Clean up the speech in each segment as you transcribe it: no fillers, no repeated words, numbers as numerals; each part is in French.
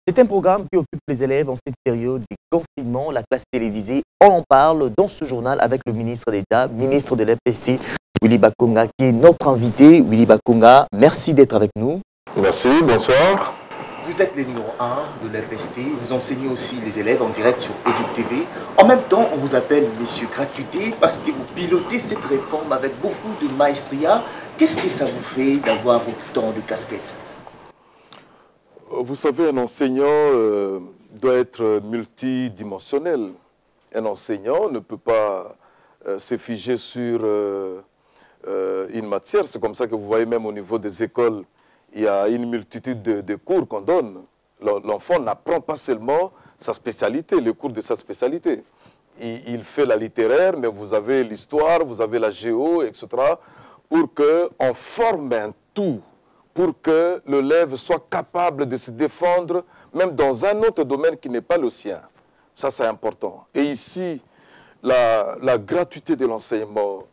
C'est un programme qui occupe les élèves en cette période du confinement. La classe télévisée, on en parle dans ce journal avec le ministre d'État, ministre de l'FST, Willy Bakonga, qui est notre invité. Willy Bakonga, merci d'être avec nous. Merci, bonsoir. Vous êtes le numéro 1 de l'FST, vous enseignez aussi les élèves en direct sur EduTV. En même temps, on vous appelle Monsieur Gratuité parce que vous pilotez cette réforme avec beaucoup de maestria. Qu'est-ce que ça vous fait d'avoir autant de casquettes? Vous savez, un enseignant doit être multidimensionnel. Un enseignant ne peut pas se figer sur une matière. C'est comme ça que vous voyez même au niveau des écoles, il y a une multitude de cours qu'on donne. L'enfant n'apprend pas seulement sa spécialité, le cours de sa spécialité. Il fait la littéraire, mais vous avez l'histoire, vous avez la géo, etc. Pour qu'on forme un tout, pour que l'élève soit capable de se défendre, même dans un autre domaine qui n'est pas le sien. Ça, c'est important. Et ici, la gratuité de l'enseignement,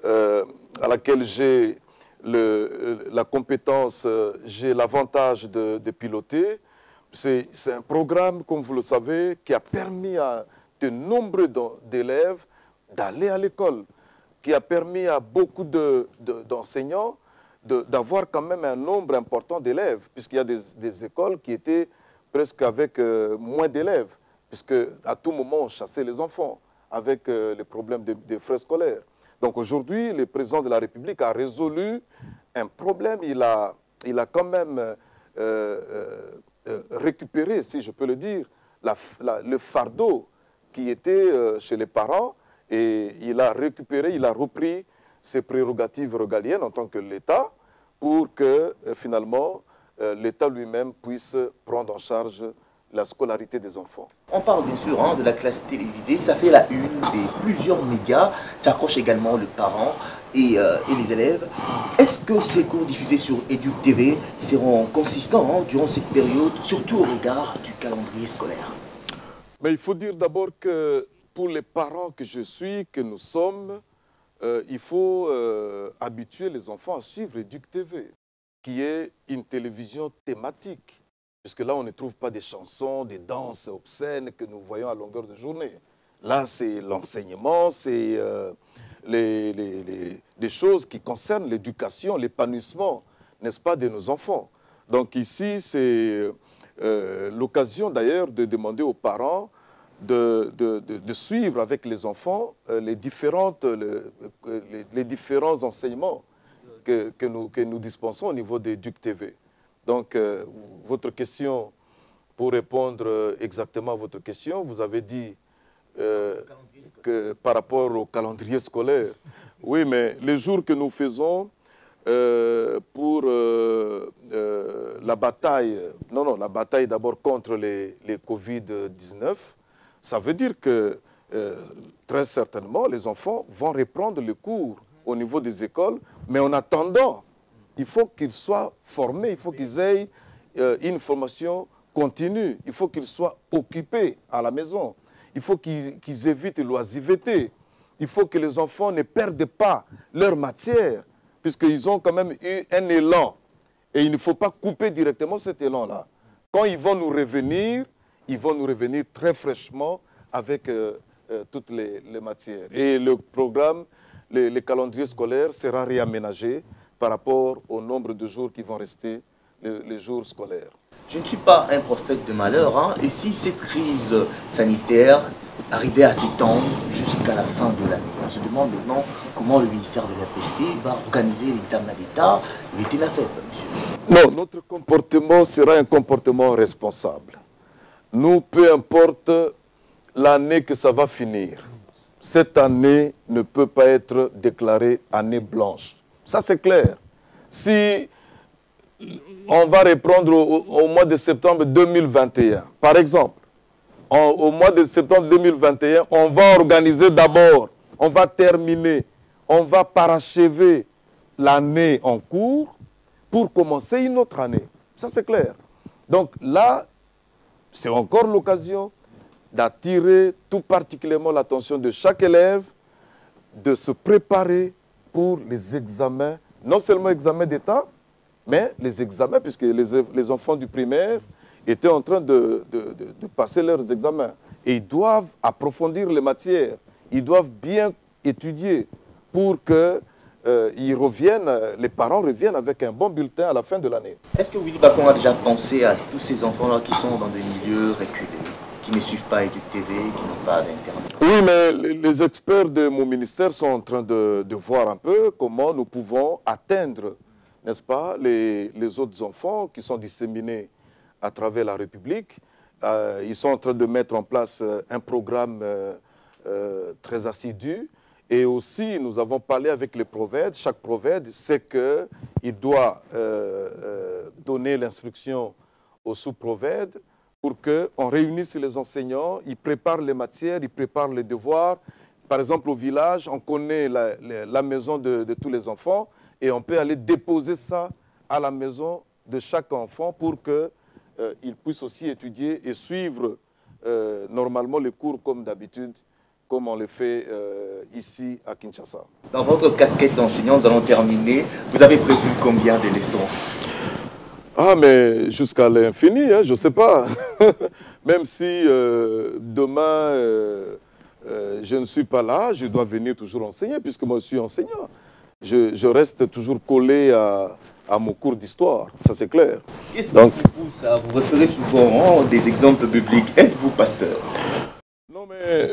à laquelle j'ai la compétence, j'ai l'avantage de piloter, c'est un programme, comme vous le savez, qui a permis à de nombreux d'élèves d'aller à l'école, qui a permis à beaucoup d'enseignants d'avoir quand même un nombre important d'élèves, puisqu'il y a des écoles qui étaient presque avec moins d'élèves, puisque à tout moment on chassait les enfants avec les problèmes des frais scolaires. Donc aujourd'hui, le président de la République a résolu un problème. Il a quand même récupéré, si je peux le dire, le fardeau qui était chez les parents, et il a récupéré, il a repris ses prérogatives régaliennes en tant que l'État pour que finalement l'État lui-même puisse prendre en charge la scolarité des enfants. On parle bien sûr de la classe télévisée, ça fait la une de plusieurs médias, ça accroche également les parents et les élèves. Est-ce que ces cours diffusés sur EduTV seront consistants durant cette période, surtout au regard du calendrier scolaire? Mais il faut dire d'abord que pour les parents que je suis, que nous sommes, il faut habituer les enfants à suivre EduTV, qui est une télévision thématique. Puisque là, on ne trouve pas des chansons, des danses obscènes que nous voyons à longueur de journée. Là, c'est l'enseignement, c'est des choses qui concernent l'éducation, l'épanouissement, n'est-ce pas, de nos enfants. Donc ici, c'est l'occasion d'ailleurs de demander aux parents de suivre avec les enfants les différents enseignements que nous dispensons au niveau d'EduTV. Donc, votre question, pour répondre exactement à votre question, vous avez dit que par rapport au calendrier scolaire, oui, mais les jours que nous faisons pour la bataille, la bataille d'abord contre les Covid-19, ça veut dire que très certainement les enfants vont reprendre le cours au niveau des écoles, mais en attendant, il faut qu'ils soient formés, il faut qu'ils aient une formation continue, il faut qu'ils soient occupés à la maison, il faut qu'ils évitent l'oisiveté, il faut que les enfants ne perdent pas leur matière, puisqu'ils ont quand même eu un élan. Et il ne faut pas couper directement cet élan-là. Quand ils vont nous revenir très fraîchement avec toutes les matières. Et le programme, le calendrier scolaire sera réaménagé par rapport au nombre de jours qui vont rester les jours scolaires. Je ne suis pas un prophète de malheur, et si cette crise sanitaire arrivait à s'étendre jusqu'à la fin de l'année, on se demande maintenant comment le ministère de la l'FST va organiser l'examen d'État. Il était la fête, monsieur. Non, notre comportement sera un comportement responsable. Nous, peu importe l'année que ça va finir, cette année ne peut pas être déclarée année blanche. Ça, c'est clair. Si on va reprendre au mois de septembre 2021, par exemple, au mois de septembre 2021, on va organiser d'abord, on va terminer, on va parachever l'année en cours pour commencer une autre année. Ça, c'est clair. Donc là, c'est encore l'occasion d'attirer tout particulièrement l'attention de chaque élève, de se préparer pour les examens, non seulement examens d'État, mais les examens, puisque les enfants du primaire, étaient en train de passer leurs examens. Et ils doivent approfondir les matières. Ils doivent bien étudier pour que les parents reviennent avec un bon bulletin à la fin de l'année. Est-ce que Willy Bacon a déjà pensé à tous ces enfants-là qui sont dans des milieux reculés, qui ne suivent pas EduTV, qui n'ont pas d'internet? Oui, mais les experts de mon ministère sont en train de voir un peu comment nous pouvons atteindre, n'est-ce pas, les autres enfants qui sont disséminés à travers la République. Ils sont en train de mettre en place un programme très assidu. Et aussi, nous avons parlé avec les prophètes. Chaque prophète sait qu'il doit donner l'instruction aux sous-prophètes pour qu'on réunisse les enseignants, ils préparent les matières, ils préparent les devoirs. Par exemple, au village, on connaît la maison de tous les enfants et on peut aller déposer ça à la maison de chaque enfant pour qu'ils puissent aussi étudier et suivre normalement les cours comme d'habitude, comme on le fait ici à Kinshasa. Dans votre casquette d'enseignant, nous allons terminer. Vous avez prévu combien de leçons? Ah, mais jusqu'à l'infini, hein, je ne sais pas. Même si demain, je ne suis pas là, je dois venir toujours enseigner, puisque moi je suis enseignant. Je reste toujours collé à mon cours d'histoire, ça c'est clair. Qu'est-ce qui vous pousse à vous référer souvent des exemples bibliques? Êtes-vous pasteur? Non, mais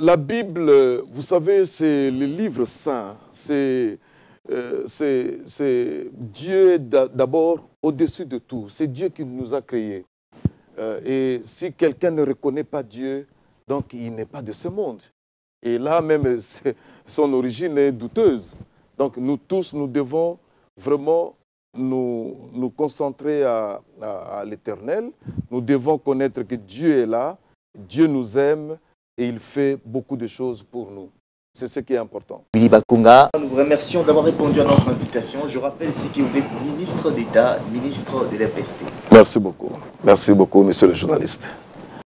la Bible, vous savez, c'est le livre saint. C'est Dieu d'abord au-dessus de tout. C'est Dieu qui nous a créés. Et si quelqu'un ne reconnaît pas Dieu, donc il n'est pas de ce monde. Et là même, son origine est douteuse. Donc nous tous, nous devons vraiment nous concentrer à l'Éternel. Nous devons connaître que Dieu est là, Dieu nous aime et il fait beaucoup de choses pour nous. C'est ce qui est important. Willy Bakunga, nous vous remercions d'avoir répondu à notre invitation. Je rappelle ici que vous êtes ministre d'État, ministre de l'EPST. Merci beaucoup. Merci beaucoup, monsieur le journaliste.